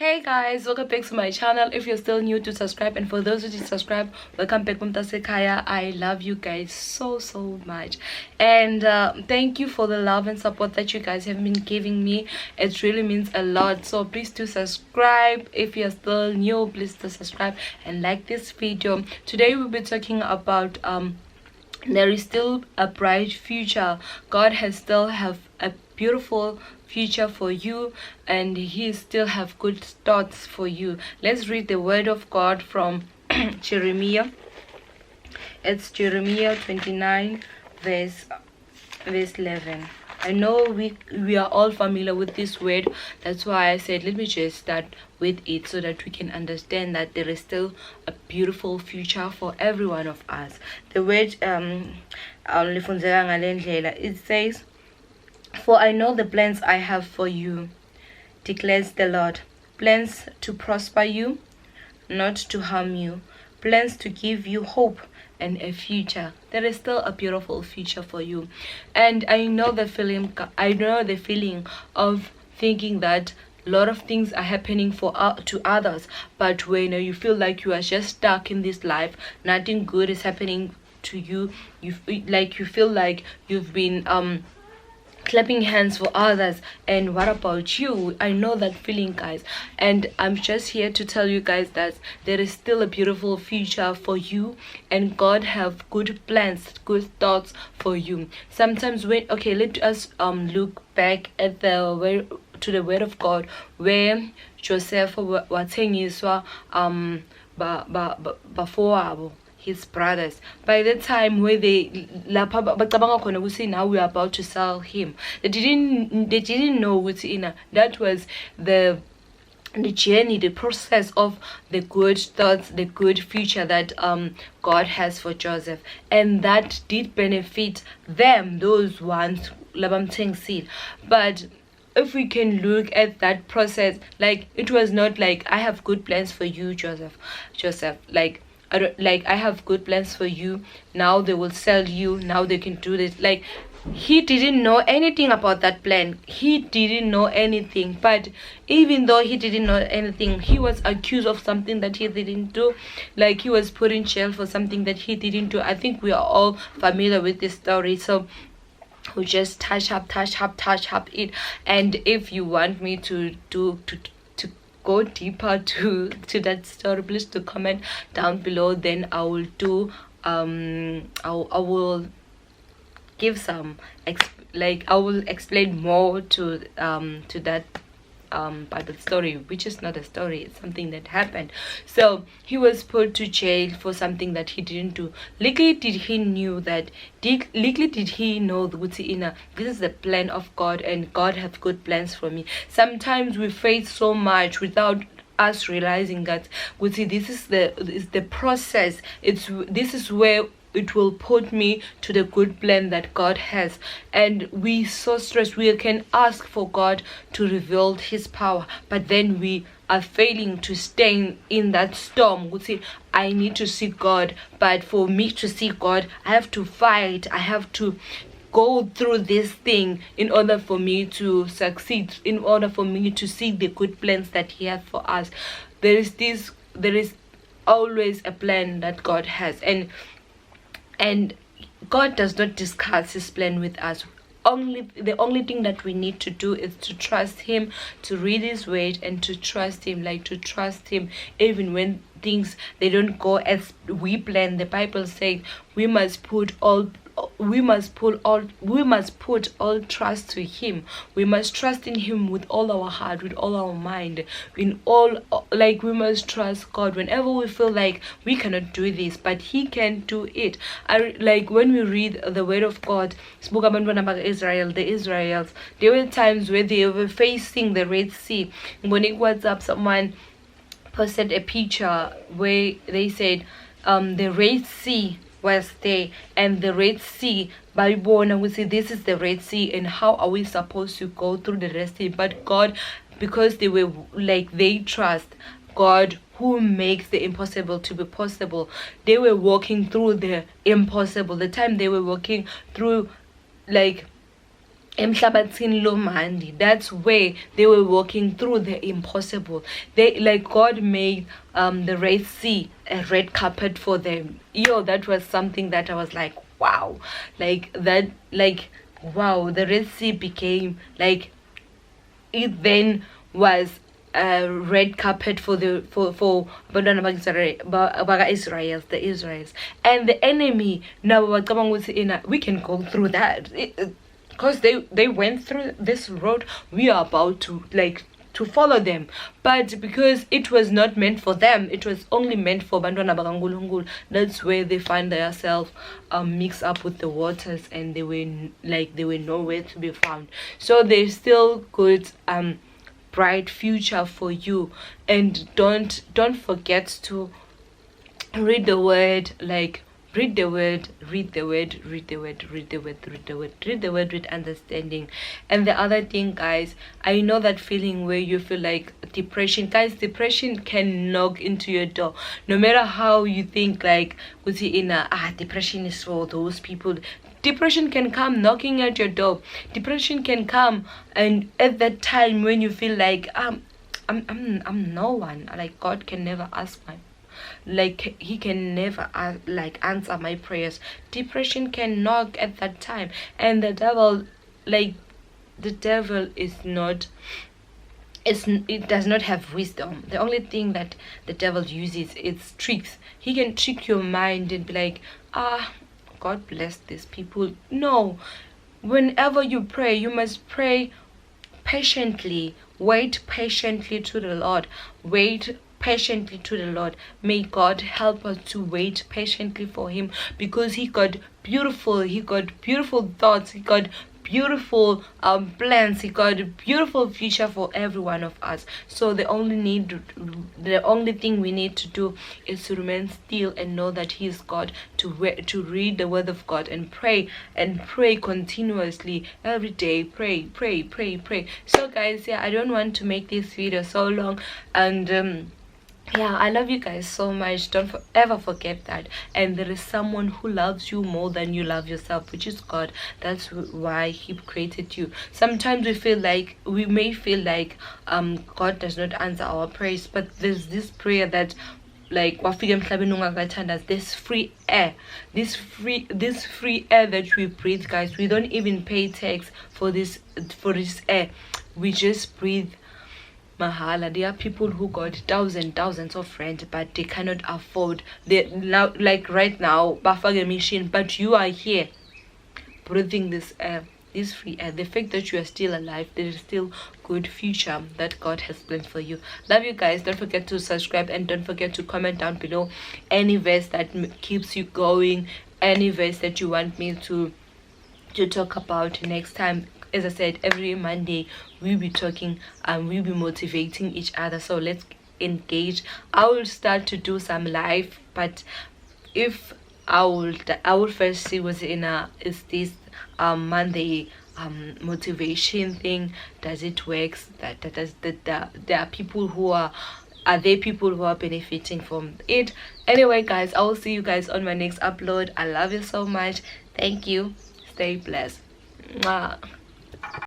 Hey guys, welcome back to my channel. If you're still new, to subscribe, and for those who did subscribe, welcome back. Bomtasekhaya. I love you guys so much, and thank you for the love and support that you guys have been giving me. It really means a lot. So please do subscribe. If you're still new, please do subscribe and like this video. Today we'll be talking about there is still a bright future. God has still have a beautiful future for you, and he still have good thoughts for you. Let's read the word of God from Jeremiah. It's Jeremiah 29 verse 11. I know we are all familiar with this word. That's why I said let me just start with it so that we can understand that there is still a beautiful future for every one of us. The word it says, "For I know the plans I have for you, declares the Lord, plans to prosper you, not to harm you, plans to give you hope and a future." There is still a beautiful future for you. And I know the feeling of thinking that a lot of things are happening to others, but when you feel like you are just stuck in this life, nothing good is happening to you. You feel like you've been clapping hands for others, and what about you? I know that feeling, guys, and I'm just here to tell you guys that there is still a beautiful future for you, and God have good plans, good thoughts for you. Sometimes let us look back at the word of God, where Joseph wathengiswa before his brothers. By the time where now we are about to sell him, they didn't know that was the journey, the process of the good thoughts, the good future that God has for Joseph, and that did benefit them, those ones labam. But if we can look at that process, like, it was not like, I have good plans for you, Joseph, I have good plans for you. Now they will sell you. Now they can do this. Like, he didn't know anything about that plan. He didn't know anything. But even though he didn't know anything, he was accused of something that he didn't do. Like, he was put in jail for something that he didn't do. I think we are all familiar with this story. So we just touch up it. And if you want me to go deeper to that story, please to comment down below. Then I will do I will give some I will explain more to that Bible story, which is not a story, it's something that happened. So he was put to jail for something that he didn't do. Legally did he know that this is the plan of God, and God have good plans for me. Sometimes we face so much without us realizing that this is the process. This is where it will put me to the good plan that God has. And we so stressed. We can ask for God to reveal his power, but then we are failing to stay in that storm. I need to see God, but for me to see God, I have to fight. I have to go through this thing in order for me to succeed, in order for me to see the good plans that he has for us. There is always a plan that God has, and God does not discuss his plan with us. The only thing that we need to do is to trust him, to read his word, and to trust him, even when things they don't go as we plan. The Bible says we must put all trust to him. We must trust in him with all our heart, with all our mind, we must trust God whenever we feel like we cannot do this, but he can do it. When we read the word of God, the Israelites, there were times where they were facing the Red Sea. When it was up, someone posted a picture where they said the Red Sea was there, and the Red Sea, we say this is the Red Sea, and how are we supposed to go through the Red Sea? But God, because they trust God who makes the impossible to be possible, they were walking through the impossible. The time they were walking through emhlabathini lomandi. That's where they were walking through the impossible. They, like, God made the Red Sea a red carpet for them. That was something that I was like, wow, like that, like, wow. The Red Sea became like, it then was a red carpet for for abantwana Israel, the Israels, and the enemy now we can go through that because they went through this road. We are about to, like, to follow them, but because it was not meant for them, it was only meant for bantwana bakaNkulunkulu. That's where they find themselves mixed up with the waters, and they were nowhere to be found. So they still could bright future for you. And don't forget to read the word, like, read the word with understanding. And the other thing, guys, I know that feeling where you feel like depression. Guys, depression can knock into your door. No matter how you think, like, depression is for those people, depression can come knocking at your door. Depression can come, and at that time when you feel like I'm no one, like God can never ask my, like, he can never like answer my prayers. Depression can knock at that time, and the devil, like, the devil is not, it does not have wisdom. The only thing that the devil uses is tricks. He can trick your mind and be like, God bless these people. No, whenever you pray, you must pray patiently. Wait patiently to the Lord. Wait patiently to the Lord. May God help us to wait patiently for him, because he got beautiful thoughts, he got beautiful plans, he got a beautiful future for every one of us. So the only thing we need to do is to remain still and know that he is God, to read the word of God and pray continuously every day. Pray. So guys, I don't want to make this video so long, and I love you guys so much. Don't ever forget that. And there is someone who loves you more than you love yourself, which is God. That's why he created you. Sometimes we may feel like God does not answer our prayers, but there's this prayer that, like, this free air, this free air that we breathe, guys. We don't even pay tax for this air. We just breathe mahala. There are people who got thousands of rent, but they cannot afford, they now, like right now, bafage machine, but you are here breathing this air, this free air. The fact that you are still alive, there is still good future that God has planned for you. Love you guys. Don't forget to subscribe, and don't forget to comment down below any verse that keeps you going, any verse that you want me to talk about next time. As I said, every Monday we'll be talking and we'll be motivating each other. So let's engage. I will start to do some live, but if I will first see what's is this Monday motivation thing, does it work? There are people who are there people who are benefiting from it. Anyway, guys, I will see you guys on my next upload. I love you so much. Thank you. Stay blessed. Mwah.